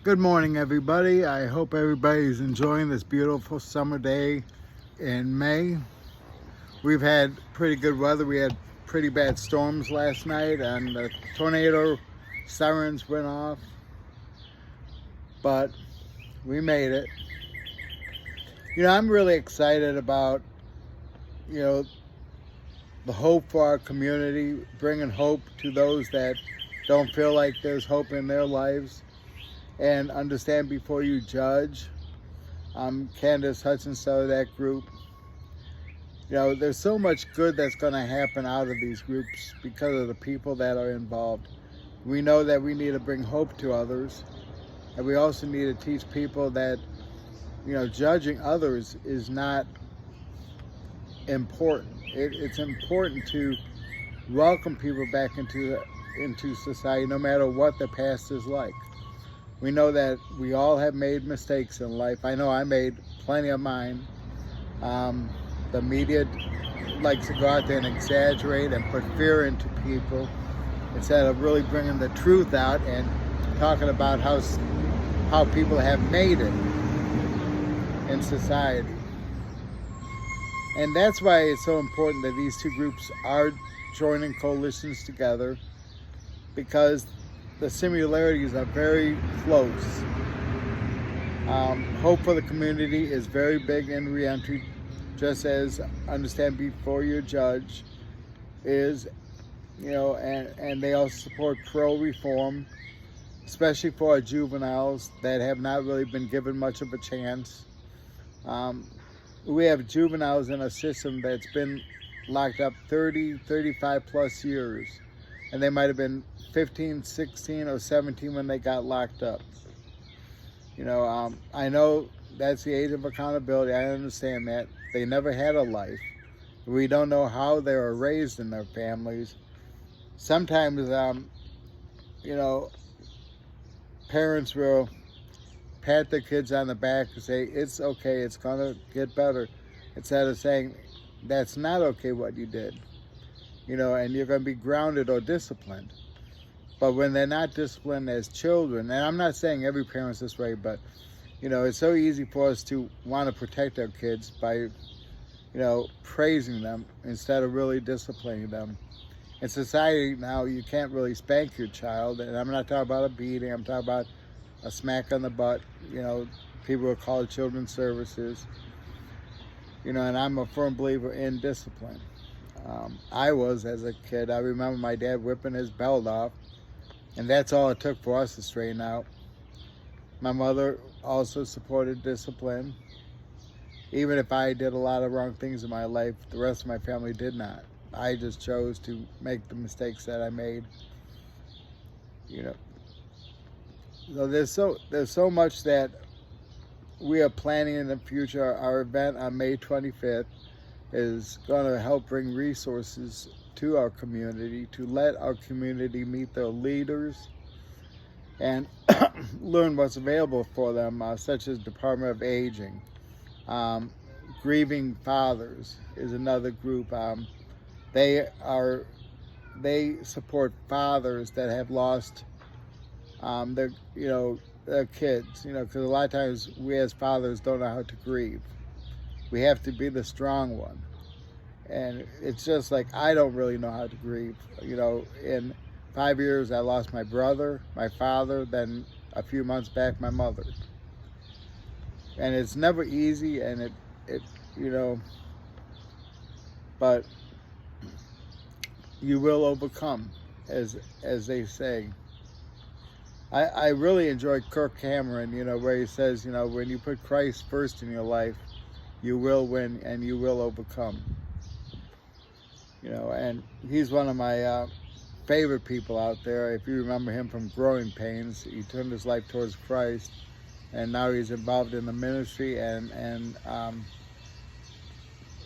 Good morning, everybody. I hope everybody's enjoying this beautiful summer day in May. We've had pretty good weather. We had pretty bad storms last night, and the tornado sirens went off, but we made it. I'm really excited about, you know, the hope for our community, bringing hope to those that don't feel like there's hope in their lives. And understand before you judge. I'm Candace Hudson, of that group. There's so much good that's going to happen out of these groups because of the people that are involved. We know that we need to bring hope to others, and we also need to teach people that, judging others is not important. It's important to welcome people back into society, no matter what the past is like. We know that we all have made mistakes in life. I know I made plenty of mine. The media likes to go out there and exaggerate and put fear into people instead of really bringing the truth out and talking about how people have made it in society. And that's why it's so important that these two groups are joining coalitions together, because the similarities are very close. Hope for the community is very big in reentry, just as understand before you judge is, and they also support pro-reform, especially for our juveniles that have not really been given much of a chance. We have juveniles in a system that's been locked up 30, 35 plus years. And they might have been 15, 16, or 17 when they got locked up. I know that's the age of accountability. I understand that. They never had a life. We don't know how they were raised in their families. Sometimes, parents will pat their kids on the back and say, it's okay, it's going to get better, instead of saying, that's not okay what you did. And you're going to be grounded or disciplined. But when they're not disciplined as children, and I'm not saying every parent's this way, but, it's so easy for us to want to protect our kids by, praising them instead of really disciplining them. In society now, you can't really spank your child, and I'm not talking about a beating, I'm talking about a smack on the butt. People will call it children's services. And I'm a firm believer in discipline. I was as a kid. I remember my dad whipping his belt off, and that's all it took for us to straighten out. My mother also supported discipline. Even if I did a lot of wrong things in my life, the rest of my family did not. I just chose to make the mistakes that I made. So there's so much that we are planning in the future. Our event on May 25th is going to help bring resources to our community, to let our community meet their leaders and learn what's available for them, such as Department of Aging. Grieving Fathers is another group. They support fathers that have lost their kids, because a lot of times we as fathers don't know how to grieve. We have to be the strong one. And it's just like, I don't really know how to grieve. In 5 years, I lost my brother, my father, then a few months back, my mother. And it's never easy, and but you will overcome, as they say. I really enjoy Kirk Cameron, where he says, when you put Christ first in your life, you will win and you will overcome. And he's one of my favorite people out there. If you remember him from Growing Pains, he turned his life towards Christ, and now he's involved in the ministry, and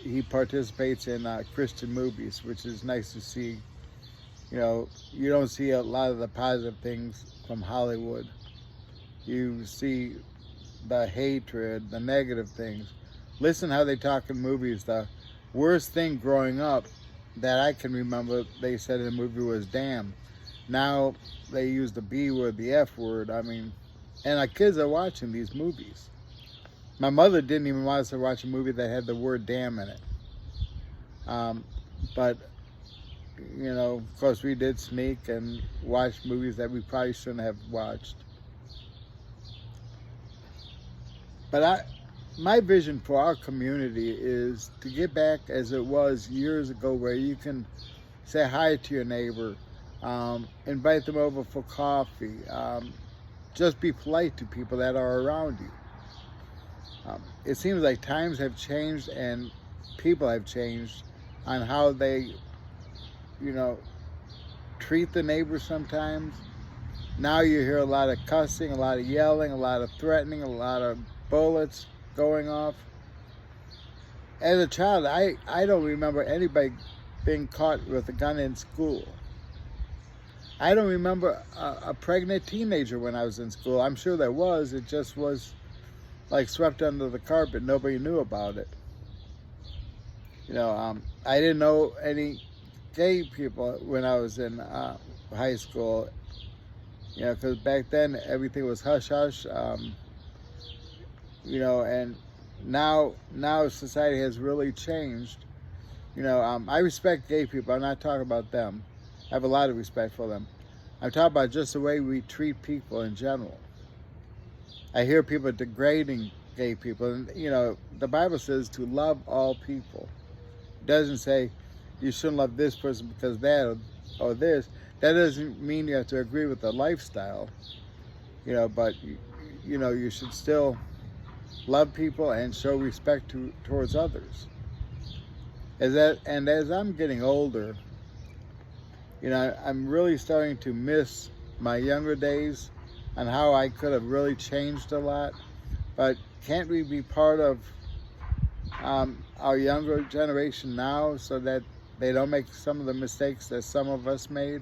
he participates in Christian movies, which is nice to see. You don't see a lot of the positive things from Hollywood. You see the hatred, the negative things. Listen how they talk in movies. The worst thing growing up that I can remember they said in the movie was damn. Now they use the B word, the F word. I mean, And our kids are watching these movies. My mother didn't even want us to watch a movie that had the word damn in it. But, you know, of course we did sneak and watch movies that we probably shouldn't have watched. But my vision for our community is to get back as it was years ago, where you can say hi to your neighbor, invite them over for coffee, just be polite to people that are around you. It seems like times have changed and people have changed on how they, you know, treat the neighbors sometimes. Now you hear a lot of cussing, a lot of yelling, a lot of threatening, a lot of bullets going off. As a child, I don't remember anybody being caught with a gun in school. I don't remember a pregnant teenager when I was in school. I'm sure there was. It just was like swept under the carpet. Nobody knew about it. You know, I didn't know any gay people when I was in high school. You know, because back then everything was hush hush. You know, and now society has really changed. You know, I respect gay people. I'm not talking about them. I have a lot of respect for them. I'm talking about just the way we treat people in general. I hear people degrading gay people. And, you know, the Bible says to love all people. It doesn't say you shouldn't love this person because that or this. That doesn't mean you have to agree with the lifestyle. You know, but, you know, you should still love people and show respect towards others. As I'm getting older, you know, I'm really starting to miss my younger days and how I could have really changed a lot. But can't we be part of our younger generation now so that they don't make some of the mistakes that some of us made?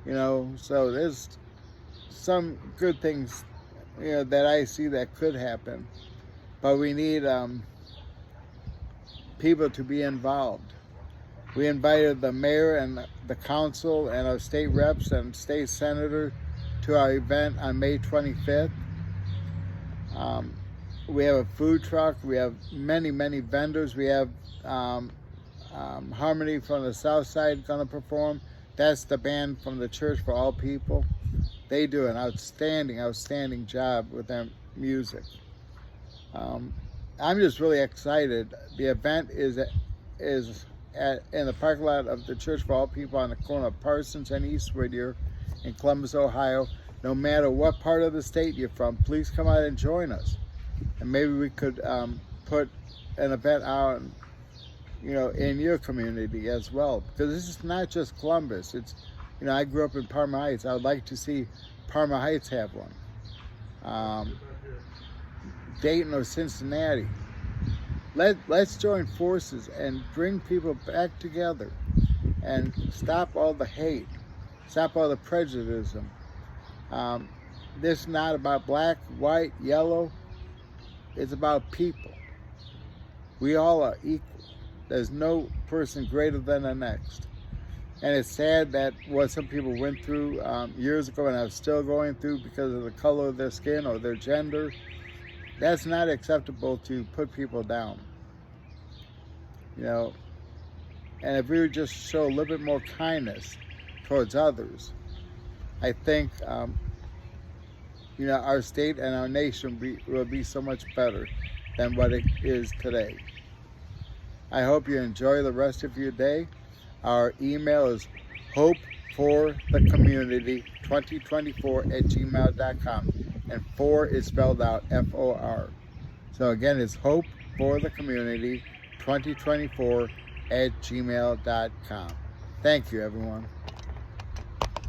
You know, so there's some good things, you know, that I see that could happen. But we need people to be involved. We invited the mayor and the council and our state reps and state senator to our event on May 25th. We have a food truck. We have many, many vendors. We have Harmony from the South Side going to perform. That's the band from the Church for All People. They do an outstanding job with their music. I'm just really excited. The event is in the parking lot of the Church for All People on the corner of Parsons and East Whittier in Columbus, Ohio. No matter what part of the state you're from, please come out and join us. And maybe we could put an event out, you know, in your community as well. Because this is not just Columbus. It's, you know, I grew up in Parma Heights. I would like to see Parma Heights have one. Dayton or Cincinnati. Let's join forces and bring people back together and stop all the hate, stop all the prejudice. This is not about black, white, yellow. It's about people. We all are equal. There's no person greater than the next. And it's sad that what some people went through years ago and are still going through because of the color of their skin or their gender. That's not acceptable to put people down. You know, and if we would just show a little bit more kindness towards others, I think, you know, our state and our nation will be so much better than what it is today. I hope you enjoy the rest of your day. Our email is hopeforthecommunity2024@gmail.com, and 4 is spelled out FOR. So again, it's hopeforthecommunity2024@gmail.com. Thank you, everyone.